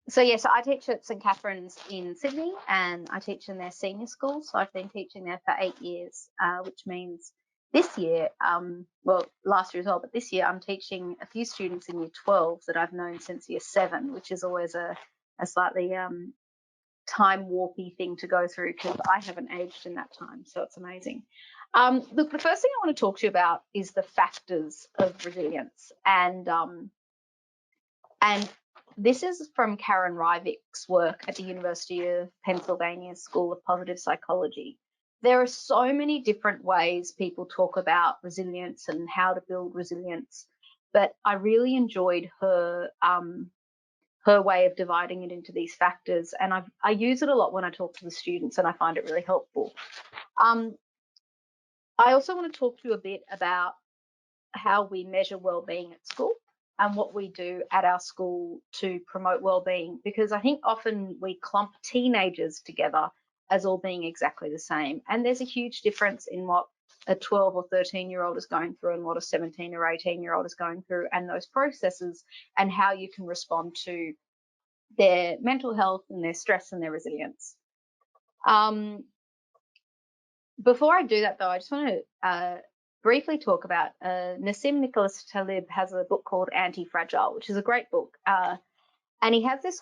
So I teach at St Catherine's in Sydney, and I teach in their senior school. So I've been teaching there for 8 years, which means this year, well, last year as well, but this year I'm teaching a few students in year 12 that I've known since year 7, which is always a slightly time warpy thing to go through because I haven't aged in that time. So it's amazing. Look, the first thing I want to talk to you about is the factors of resilience, and this is from Karen Ryvik's work at the University of Pennsylvania School of Positive Psychology. There are so many different ways people talk about resilience and how to build resilience, but I really enjoyed her way of dividing it into these factors, and I use it a lot when I talk to the students, and I find it really helpful. I also want to talk to you a bit about how we measure well-being at school and what we do at our school to promote well-being, because I think often we clump teenagers together as all being exactly the same, and there's a huge difference in what a 12 or 13-year-old is going through and what a 17 or 18-year-old is going through, and those processes, and how you can respond to their mental health and their stress and their resilience. Before I do that, though, I just want to briefly talk about Nassim Nicholas Taleb has a book called Anti-Fragile, which is a great book. And he has this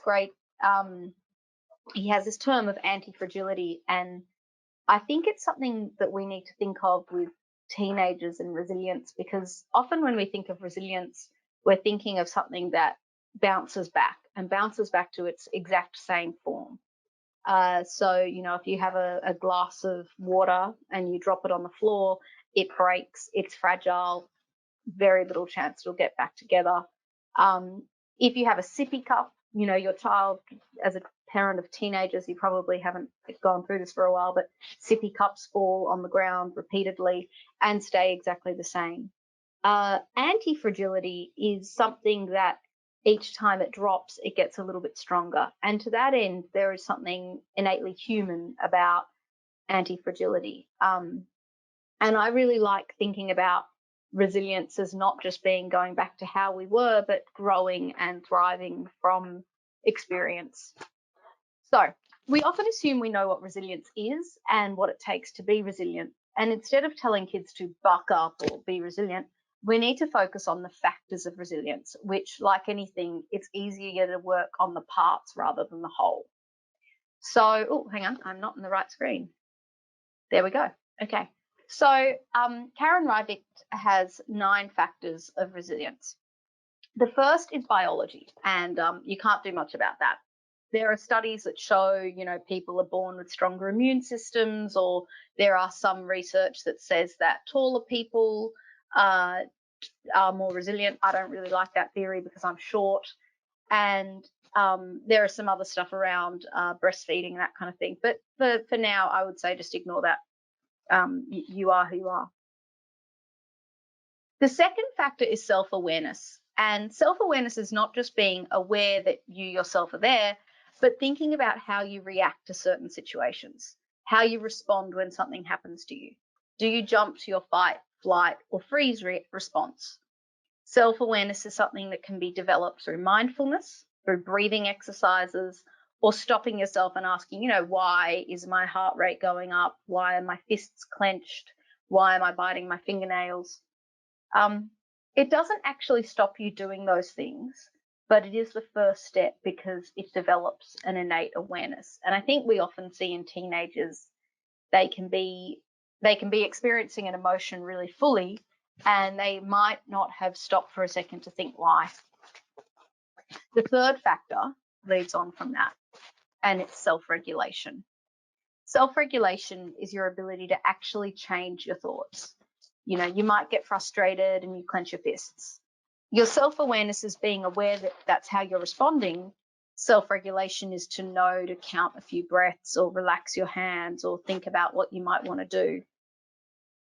term of anti-fragility. And I think it's something that we need to think of with teenagers and resilience, because often when we think of resilience, we're thinking of something that bounces back to its exact same form. So, if you have a glass of water and you drop it on the floor, it breaks, it's fragile, very little chance it'll get back together. If you have a sippy cup, your child, as a parent of teenagers, you probably haven't gone through this for a while, but sippy cups fall on the ground repeatedly and stay exactly the same. Anti-fragility is something that each time it drops, it gets a little bit stronger. And to that end, there is something innately human about anti-fragility. And I really like thinking about resilience as not just being going back to how we were, but growing and thriving from experience. So we often assume we know what resilience is and what it takes to be resilient. And instead of telling kids to buck up or be resilient, we need to focus on the factors of resilience, which, like anything, it's easier to work on the parts rather than the whole. So, oh, hang on, I'm not in the right screen. There we go. Okay. So Karen Ryvik has 9 factors of resilience. The first is biology, and you can't do much about that. There are studies that show, people are born with stronger immune systems, or there are some research that says that taller people are more resilient. I don't really like that theory because I'm short. And there are some other stuff around breastfeeding, that kind of thing. But for now, I would say just ignore that. You are who you are. The second factor is self-awareness. And self-awareness is not just being aware that you yourself are there, but thinking about how you react to certain situations, how you respond when something happens to you. Do you jump to your fight, flight, or freeze response? Self-awareness is something that can be developed through mindfulness, through breathing exercises, or stopping yourself and asking, why is my heart rate going up? Why are my fists clenched? Why am I biting my fingernails? It doesn't actually stop you doing those things, but it is the first step because it develops an innate awareness. And I think we often see in teenagers, they can be experiencing an emotion really fully, and they might not have stopped for a second to think why. The third factor leads on from that, and it's self-regulation. Self-regulation is your ability to actually change your thoughts. You might get frustrated and you clench your fists. Your self-awareness is being aware that that's how you're responding. Self-regulation is to know to count a few breaths or relax your hands or think about what you might want to do.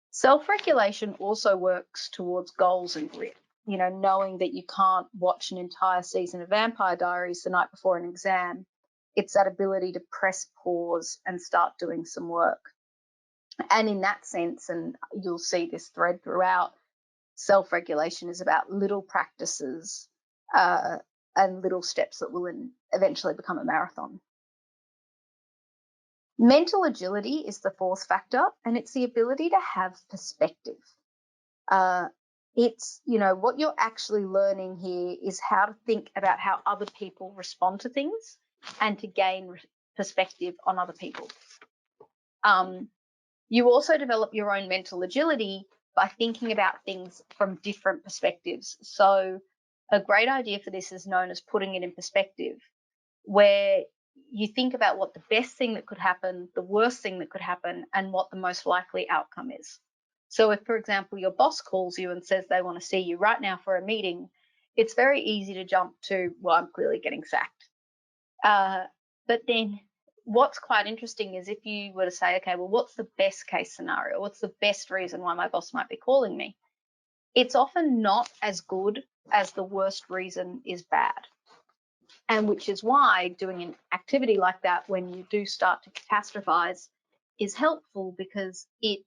Self-regulation also works towards goals and grit. Knowing that you can't watch an entire season of Vampire Diaries the night before an exam. It's that ability to press pause and start doing some work. And in that sense, and you'll see this thread throughout, self-regulation is about little practices and little steps that will eventually become a marathon. Mental agility is the fourth factor, and it's the ability to have perspective. It's, what you're actually learning here is how to think about how other people respond to things and to gain perspective on other people. You also develop your own mental agility by thinking about things from different perspectives. So a great idea for this is known as putting it in perspective, where you think about what the best thing that could happen, the worst thing that could happen, and what the most likely outcome is. So if, for example, your boss calls you and says they want to see you right now for a meeting, it's very easy to jump to, well, I'm clearly getting sacked. But then what's quite interesting is if you were to say, okay, well, what's the best case scenario? What's the best reason why my boss might be calling me? It's often not as good as the worst reason is bad. And which is why doing an activity like that when you do start to catastrophize is helpful, because it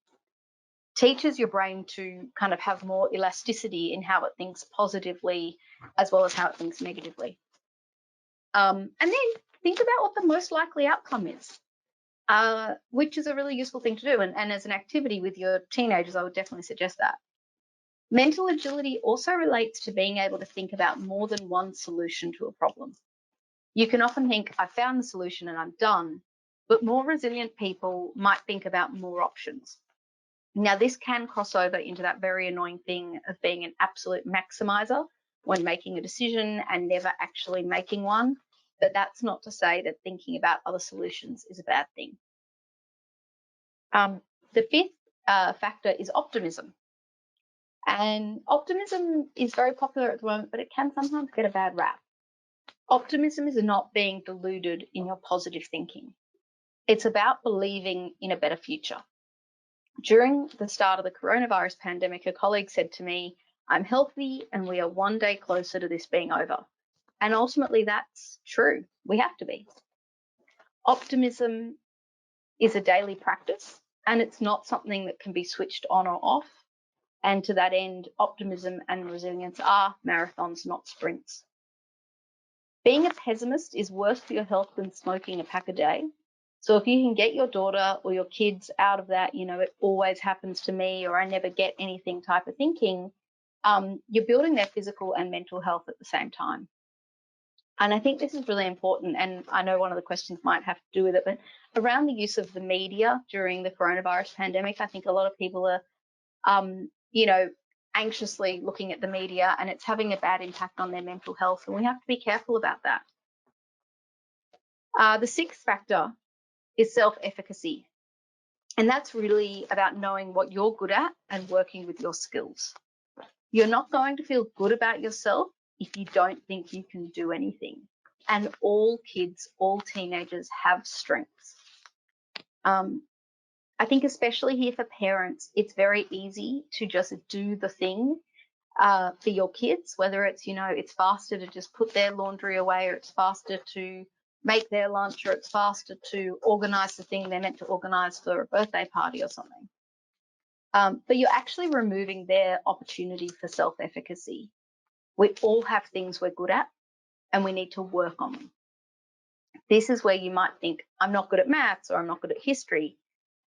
teaches your brain to kind of have more elasticity in how it thinks positively as well as how it thinks negatively. And then think about what the most likely outcome is, which is a really useful thing to do. And as an activity with your teenagers, I would definitely suggest that. Mental agility also relates to being able to think about more than one solution to a problem. You can often think, I found the solution and I'm done, but more resilient people might think about more options. Now, this can cross over into that very annoying thing of being an absolute maximizer when making a decision and never actually making one. But that's not to say that thinking about other solutions is a bad thing. The fifth factor is optimism. And optimism is very popular at the moment, but it can sometimes get a bad rap. Optimism is not being deluded in your positive thinking. It's about believing in a better future. During the start of the coronavirus pandemic, a colleague said to me, I'm healthy and we are one day closer to this being over. And ultimately, that's true. We have to be. Optimism is a daily practice, and it's not something that can be switched on or off. And to that end, optimism and resilience are marathons, not sprints. Being a pessimist is worse for your health than smoking a pack a day. So if you can get your daughter or your kids out of that, it always happens to me, or I never get anything type of thinking, you're building their physical and mental health at the same time. And I think this is really important. And I know one of the questions might have to do with it, but around the use of the media during the coronavirus pandemic, I think a lot of people are, anxiously looking at the media, and it's having a bad impact on their mental health. And we have to be careful about that. The sixth factor is self-efficacy. And that's really about knowing what you're good at and working with your skills. You're not going to feel good about yourself if you don't think you can do anything. And all kids, all teenagers have strengths. I think especially here for parents, it's very easy to just do the thing for your kids, whether it's, it's faster to just put their laundry away, or it's faster to make their lunch, or it's faster to organize the thing they're meant to organize for a birthday party or something. But you're actually removing their opportunity for self-efficacy. We all have things we're good at, and we need to work on them. This is where you might think, I'm not good at maths, or I'm not good at history,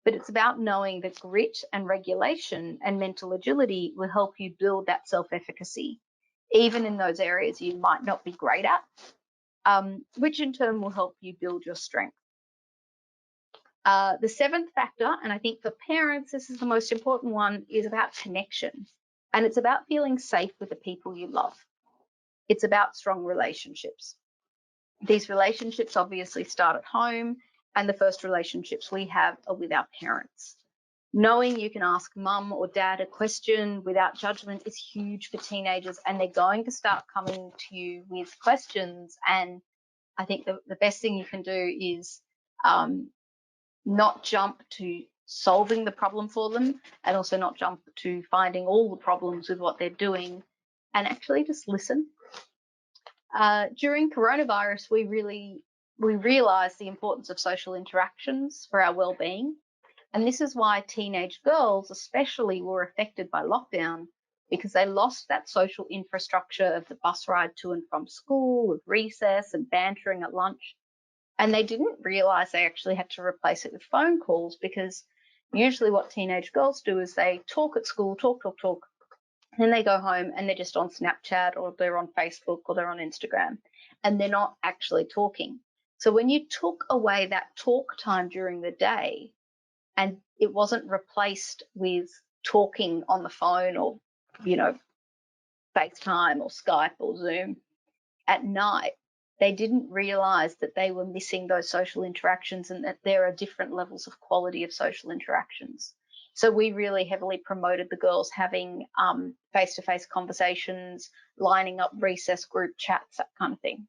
but it's about knowing that grit and regulation and mental agility will help you build that self-efficacy, even in those areas you might not be great at, which in turn will help you build your strength. The seventh factor, and I think for parents, this is the most important one, is about connection. And it's about feeling safe with the people you love. It's about strong relationships. These relationships obviously start at home, and the first relationships we have are with our parents. Knowing you can ask mum or dad a question without judgment is huge for teenagers, and they're going to start coming to you with questions. And I think the best thing you can do is not jump to solving the problem for them, and also not jump to finding all the problems with what they're doing, and actually just listen. During coronavirus, we realized the importance of social interactions for our well-being. And this is why teenage girls especially were affected by lockdown, because they lost that social infrastructure of the bus ride to and from school, of recess and bantering at lunch. And they didn't realize they actually had to replace it with phone calls, because usually what teenage girls do is they talk at school, talk, then they go home and they're just on Snapchat, or they're on Facebook, or they're on Instagram, and they're not actually talking. So when you took away that talk time during the day, and it wasn't replaced with talking on the phone, or, FaceTime or Skype or Zoom at night, they didn't realize that they were missing those social interactions, and that there are different levels of quality of social interactions. So we really heavily promoted the girls having face-to-face conversations, lining up recess group chats, that kind of thing.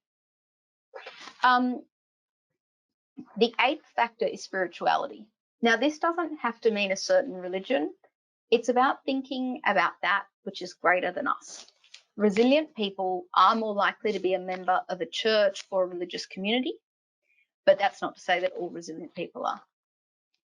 The eighth factor is spirituality. Now, this doesn't have to mean a certain religion. It's about thinking about that which is greater than us. Resilient people are more likely to be a member of a church or a religious community, but that's not to say that all resilient people are.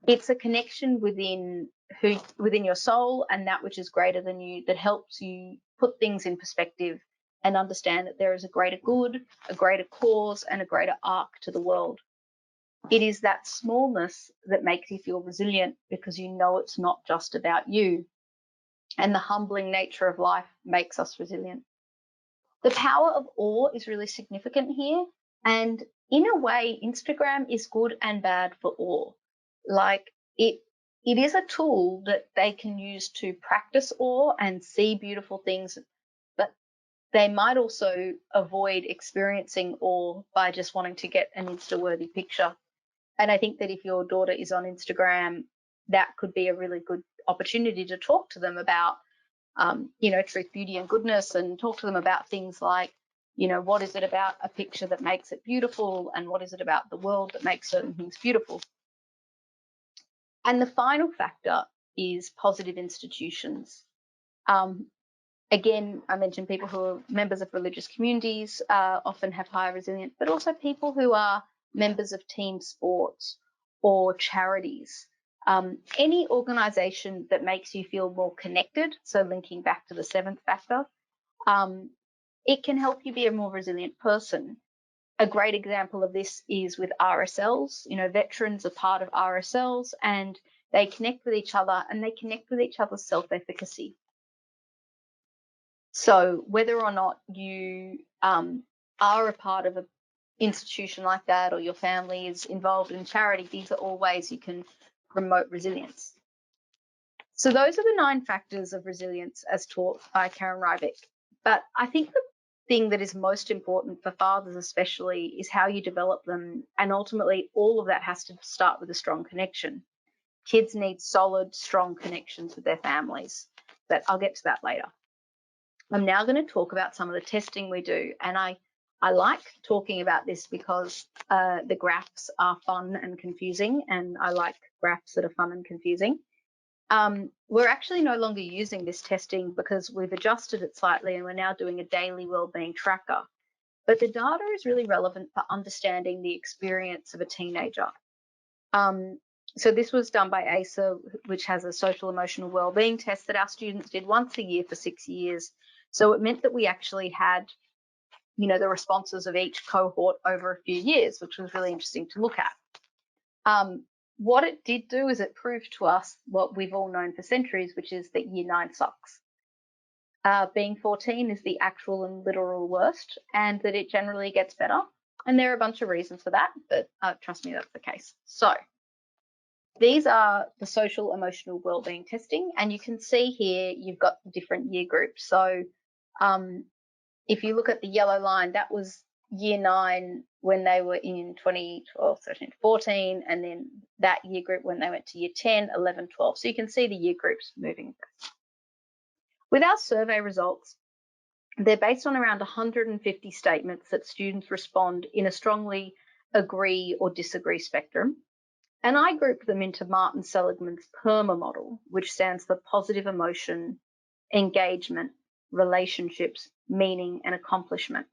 It's a connection within your soul and that which is greater than you, that helps you put things in perspective and understand that there is a greater good, a greater cause, and a greater arc to the world. It is that smallness that makes you feel resilient, because you know it's not just about you. And the humbling nature of life makes us resilient. The power of awe is really significant here. And in a way, Instagram is good and bad for awe. Like, it is a tool that they can use to practice awe and see beautiful things, but they might also avoid experiencing awe by just wanting to get an Insta-worthy picture. And I think that if your daughter is on Instagram, that could be a really good opportunity to talk to them about, truth, beauty, and goodness, and talk to them about things like, what is it about a picture that makes it beautiful, and what is it about the world that makes certain things beautiful. And the final factor is positive institutions. Again, I mentioned people who are members of religious communities often have higher resilience, but also people who are members of team sports or charities. Any organisation that makes you feel more connected, so linking back to the seventh factor, it can help you be a more resilient person. A great example of this is with RSLs. Veterans are part of RSLs, and they connect with each other, and they connect with each other's self-efficacy. So whether or not you are a part of an institution like that, or your family is involved in charity, these are all ways you can promote resilience. So those are the 9 factors of resilience as taught by Karen Rybeck. But I think the thing that is most important for fathers especially is how you develop them. And ultimately, all of that has to start with a strong connection. Kids need solid, strong connections with their families. But I'll get to that later. I'm now going to talk about some of the testing we do. And I like talking about this because the graphs are fun and confusing, and I like graphs that are fun and confusing. We're actually no longer using this testing because we've adjusted it slightly, and we're now doing a daily wellbeing tracker. But the data is really relevant for understanding the experience of a teenager. So this was done by ASA, which has a social emotional wellbeing test that our students did once a year for 6 years. So it meant that we actually had, the responses of each cohort over a few years, which was really interesting to look at. What it did do is it proved to us what we've all known for centuries, which is that year 9 sucks. Being 14 is the actual and literal worst, and that it generally gets better. And there are a bunch of reasons for that, but trust me, that's the case. So these are the social emotional wellbeing testing, and you can see here you've got the different year groups. So if you look at the yellow line, that was year 9 when they were in 2012, 13, 14, and then that year group when they went to year 10, 11, 12. So you can see the year groups moving. With our survey results, they're based on around 150 statements that students respond in a strongly agree or disagree spectrum. And I grouped them into Martin Seligman's PERMA model, which stands for positive emotion, engagement, relationships, meaning, and accomplishment.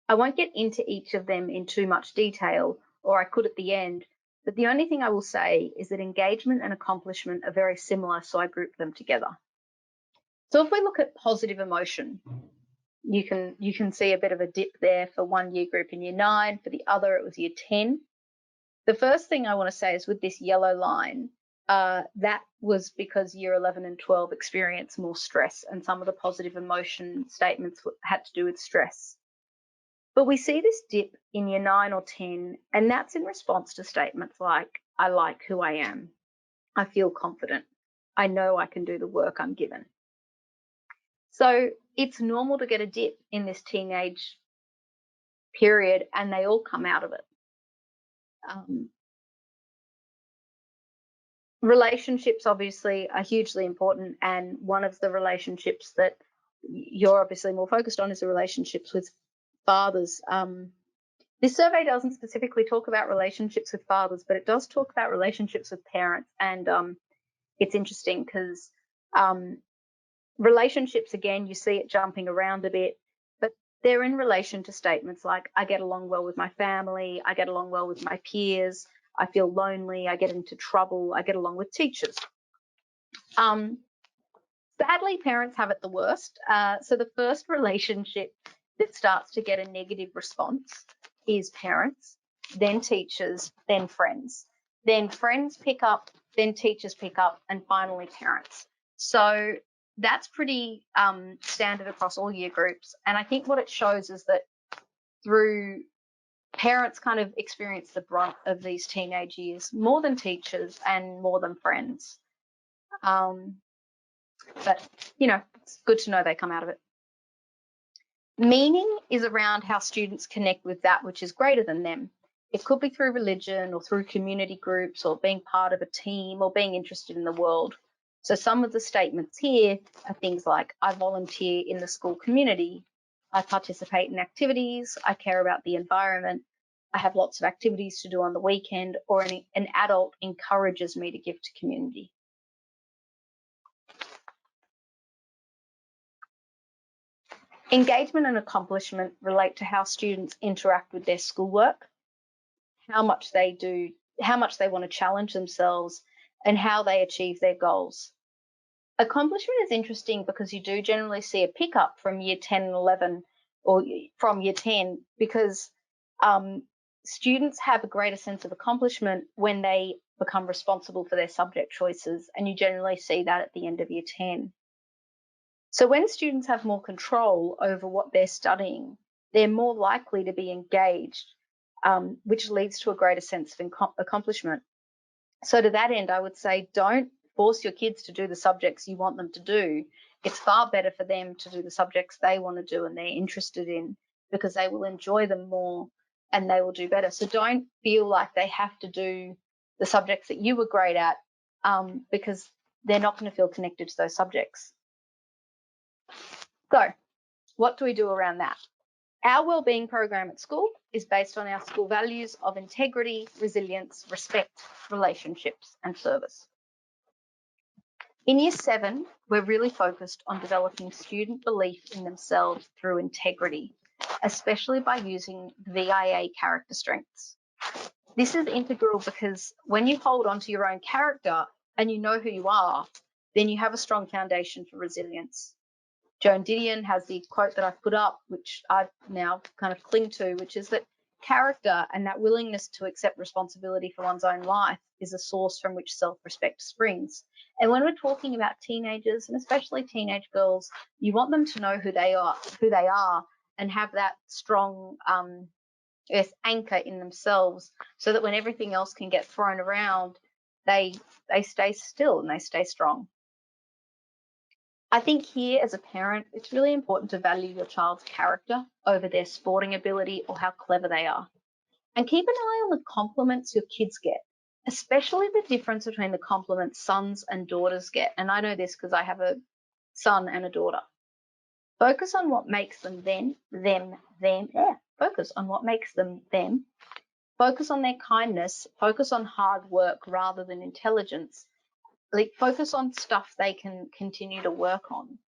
I won't get into each of them in too much detail, or I could at the end, but the only thing I will say is that engagement and accomplishment are very similar, so I grouped them together. So if we look at positive emotion, you can see a bit of a dip there for one year group in year 9. For the other, it was year 10. The first thing I want to say is with this yellow line, that was because year 11 and 12 experienced more stress, and some of the positive emotion statements had to do with stress. But we see this dip in year 9 or 10, and that's in response to statements like, I like who I am, I feel confident, I know I can do the work I'm given. So it's normal to get a dip in this teenage period, and they all come out of it. Relationships obviously are hugely important, and one of the relationships that you're obviously more focused on is the relationships with fathers. This survey doesn't specifically talk about relationships with fathers, but it does talk about relationships with parents, and it's interesting because relationships, again, you see it jumping around a bit, but they're in relation to statements like, I get along well with my family, I get along well with my peers, I feel lonely, I get into trouble, I get along with teachers. Sadly, parents have it the worst. So the first relationship that starts to get a negative response is parents, then teachers, then friends. Then friends pick up, then teachers pick up, and finally parents. So that's pretty standard across all year groups. And I think what it shows is that through parents kind of experience the brunt of these teenage years more than teachers and more than friends. But, it's good to know they come out of it. Meaning is around how students connect with that which is greater than them. It could be through religion or through community groups or being part of a team or being interested in the world. So some of the statements here are things like, I volunteer in the school community, I participate in activities, I care about the environment, I have lots of activities to do on the weekend, or an adult encourages me to give to community. Engagement and accomplishment relate to how students interact with their schoolwork, how much they want to challenge themselves, and how they achieve their goals. Accomplishment is interesting because you do generally see a pickup from year 10 and 11, or from year 10, because students have a greater sense of accomplishment when they become responsible for their subject choices, and you generally see that at the end of year 10. So when students have more control over what they're studying, they're more likely to be engaged, which leads to a greater sense of accomplishment. So to that end, I would say don't force your kids to do the subjects you want them to do. It's far better for them to do the subjects they want to do and they're interested in, because they will enjoy them more and they will do better. So don't feel like they have to do the subjects that you were great at, because they're not going to feel connected to those subjects. So what do we do around that? Our wellbeing program at school is based on our school values of integrity, resilience, respect, relationships, and service. In year 7, we're really focused on developing student belief in themselves through integrity, especially by using VIA character strengths. This is integral because when you hold on to your own character and you know who you are, then you have a strong foundation for resilience. Joan Didion has the quote that I've put up, which I now kind of cling to, which is that character and that willingness to accept responsibility for one's own life is a source from which self-respect springs. And when we're talking about teenagers, and especially teenage girls, you want them to know who they are, and have that strong anchor in themselves, so that when everything else can get thrown around, they stay still and they stay strong. I think here, as a parent, it's really important to value your child's character over their sporting ability or how clever they are. And keep an eye on the compliments your kids get, especially the difference between the compliments sons and daughters get. And I know this because I have a son and a daughter. Focus on what makes them them. Focus on what makes them them. Focus on their kindness. Focus on hard work rather than intelligence. Like, focus on stuff they can continue to work on.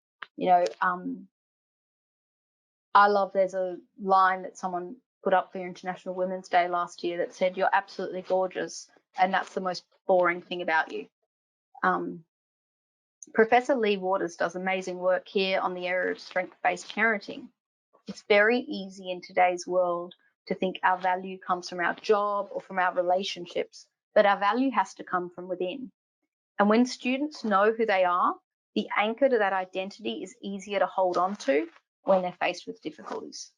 I love, there's a line that someone put up for International Women's Day last year that said, "You're absolutely gorgeous, and that's the most boring thing about you." Professor Lee Waters does amazing work here on the area of strength-based parenting. It's very easy in today's world to think our value comes from our job or from our relationships, but our value has to come from within. And when students know who they are, the anchor to that identity is easier to hold on to when they're faced with difficulties.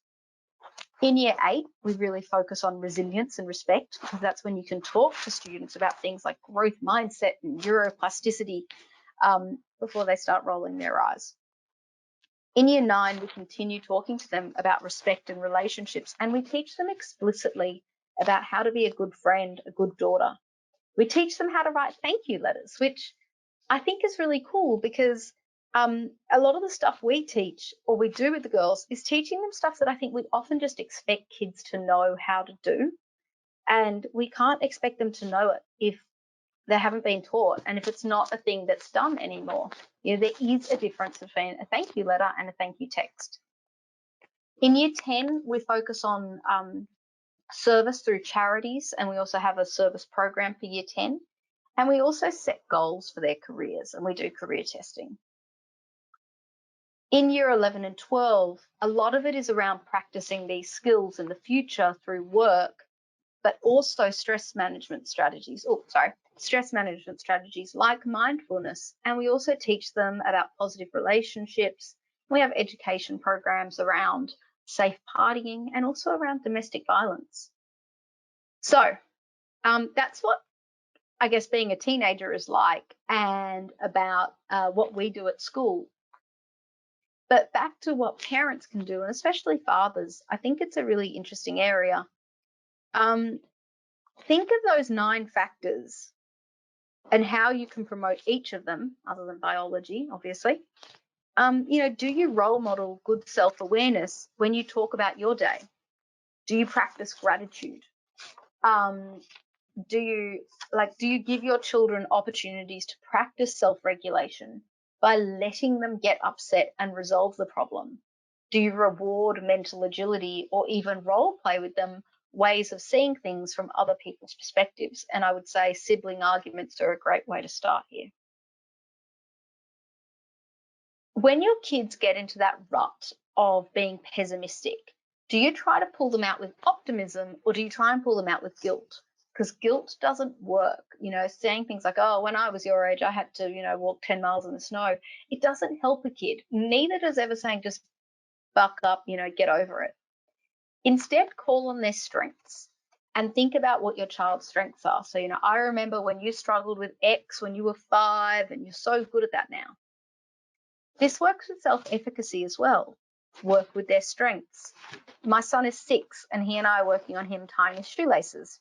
In year 8, we really focus on resilience and respect, because that's when you can talk to students about things like growth mindset and neuroplasticity before they start rolling their eyes. In year 9, we continue talking to them about respect and relationships, and we teach them explicitly about how to be a good friend, a good daughter. We teach them how to write thank you letters, which I think is really cool, because a lot of the stuff we teach or we do with the girls is teaching them stuff that I think we often just expect kids to know how to do. And we can't expect them to know it if they haven't been taught and if it's not a thing that's done anymore. You know, there is a difference between a thank you letter and a thank you text. In year 10, we focus on service through charities, and we also have a service program for year 10. And we also set goals for their careers, and we do career testing. In year 11 and 12, a lot of it is around practicing these skills in the future through work, but also stress management strategies like mindfulness. And we also teach them about positive relationships. We have education programs around safe partying and also around domestic violence. So that's what I guess being a teenager is like, and about what we do at school. But back to what parents can do, and especially fathers, I think it's a really interesting area. Think of those 9 factors and how you can promote each of them, other than biology, obviously. Do you role model good self-awareness when you talk about your day? Do you practice gratitude? Do you give your children opportunities to practice self-regulation by letting them get upset and resolve the problem? Do you reward mental agility or even role play with them ways of seeing things from other people's perspectives? And I would say sibling arguments are a great way to start here. When your kids get into that rut of being pessimistic, do you try to pull them out with optimism, or do you try and pull them out with guilt? Because guilt doesn't work. Saying things like, oh, when I was your age, I had to, walk 10 miles in the snow. It doesn't help a kid. Neither does ever saying just buck up, get over it. Instead, call on their strengths and think about what your child's strengths are. So, I remember when you struggled with X when you were 5, and you're so good at that now. This works with self-efficacy as well. Work with their strengths. My son is 6, and he and I are working on him tying his shoelaces.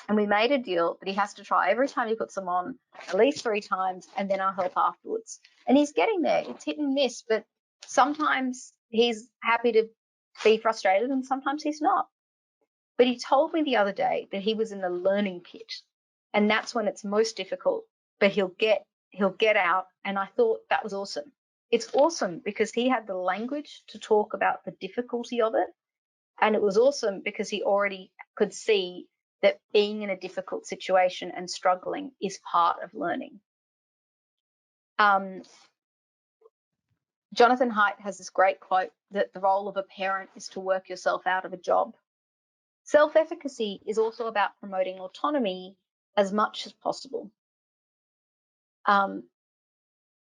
And we made a deal that he has to try every time he puts them on at least 3 times, and then I'll help afterwards. And he's getting there. It's hit and miss, but sometimes he's happy to be frustrated and sometimes he's not. But he told me the other day that he was in the learning pit, and that's when it's most difficult, but he'll get out. And I thought that was awesome. It's awesome because he had the language to talk about the difficulty of it. And it was awesome because he already could see that being in a difficult situation and struggling is part of learning. Jonathan Haidt has this great quote that the role of a parent is to work yourself out of a job. Self-efficacy is also about promoting autonomy as much as possible.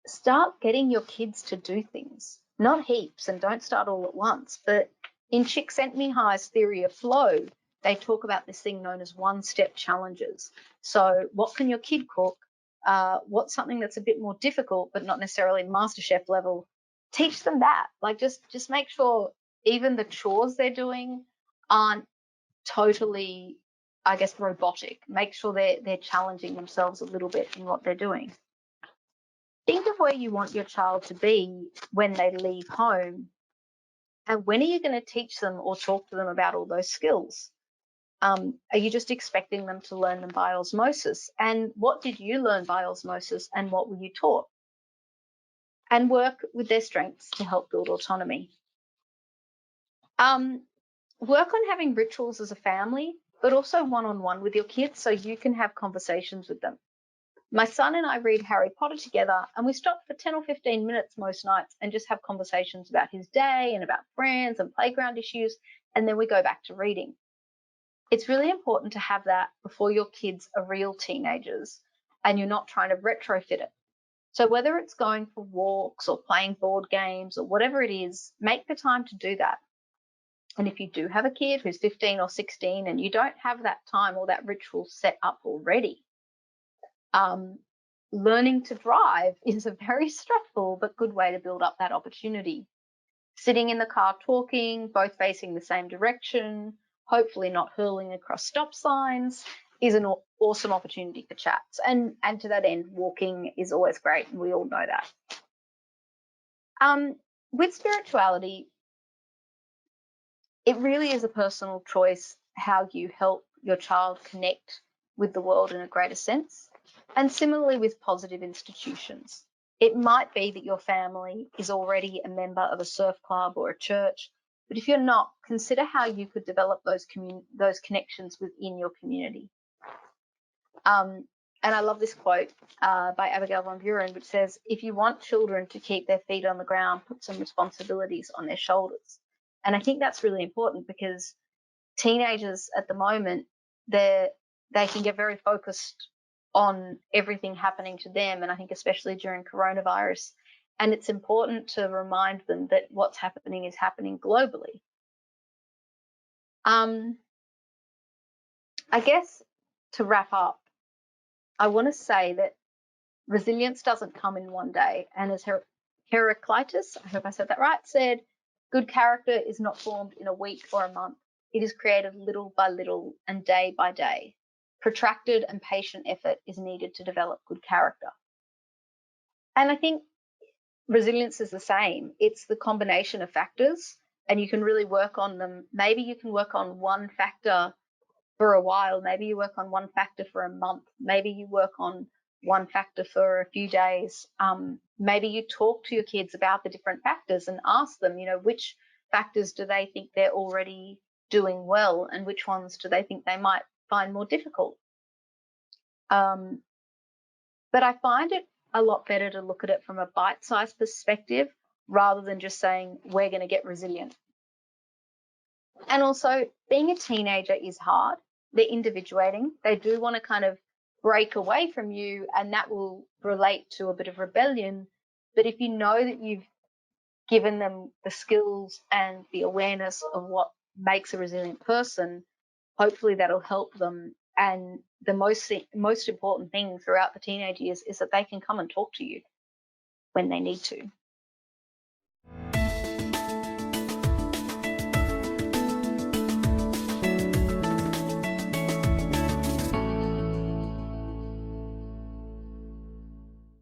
Start getting your kids to do things, not heaps, and don't start all at once. But in Csikszentmihalyi's theory of flow, they talk about this thing known as one-step challenges. So what can your kid cook? What's something that's a bit more difficult, but not necessarily MasterChef level? Teach them that. Just make sure even the chores they're doing aren't totally, I guess, robotic. Make sure they're challenging themselves a little bit in what they're doing. Think of where you want your child to be when they leave home, and when are you going to teach them or talk to them about all those skills? Are you just expecting them to learn them by osmosis? And what did you learn by osmosis, and what were you taught? And work with their strengths to help build autonomy. Work on having rituals as a family, but also one-on-one with your kids so you can have conversations with them. My son and I read Harry Potter together, and we stop for 10 or 15 minutes most nights and just have conversations about his day and about friends and playground issues, and then we go back to reading. It's really important to have that before your kids are real teenagers and you're not trying to retrofit it. So whether it's going for walks or playing board games or whatever it is, make the time to do that. And if you do have a kid who's 15 or 16 and you don't have that time or that ritual set up already, learning to drive is a very stressful but good way to build up that opportunity. Sitting in the car talking, both facing the same direction, hopefully not hurling across stop signs, is an awesome opportunity for chats. And to that end, walking is always great, and we all know that. With spirituality, it really is a personal choice how you help your child connect with the world in a greater sense. And similarly with positive institutions. It might be that your family is already a member of a surf club or a church, but if you're not, consider how you could develop those connections within your community. And I love this quote by Abigail von Buren, which says, if you want children to keep their feet on the ground, put some responsibilities on their shoulders. And I think that's really important because teenagers at the moment, they can get very focused on everything happening to them, and I think especially during coronavirus. And it's important to remind them that what's happening is happening globally. I guess to wrap up, I want to say that resilience doesn't come in one day. And as Heraclitus, I hope I said that right, said, good character is not formed in a week or a month. It is created little by little and day by day. Protracted and patient effort is needed to develop good character. And I think resilience is the same. It's the combination of factors, and you can really work on them. Maybe you can work on one factor for a while. Maybe you work on one factor for a month. Maybe you work on one factor for a few days. Maybe you talk to your kids about the different factors and ask them, which factors do they think they're already doing well and which ones do they think they might find more difficult. But I find it a lot better to look at it from a bite-sized perspective rather than just saying we're going to get resilient. And also, being a teenager is hard. They're individuating. They do want to kind of break away from you, and that will relate to a bit of rebellion. But if you know that you've given them the skills and the awareness of what makes a resilient person, hopefully that'll help them. And the most important thing throughout the teenage years is that they can come and talk to you when they need to.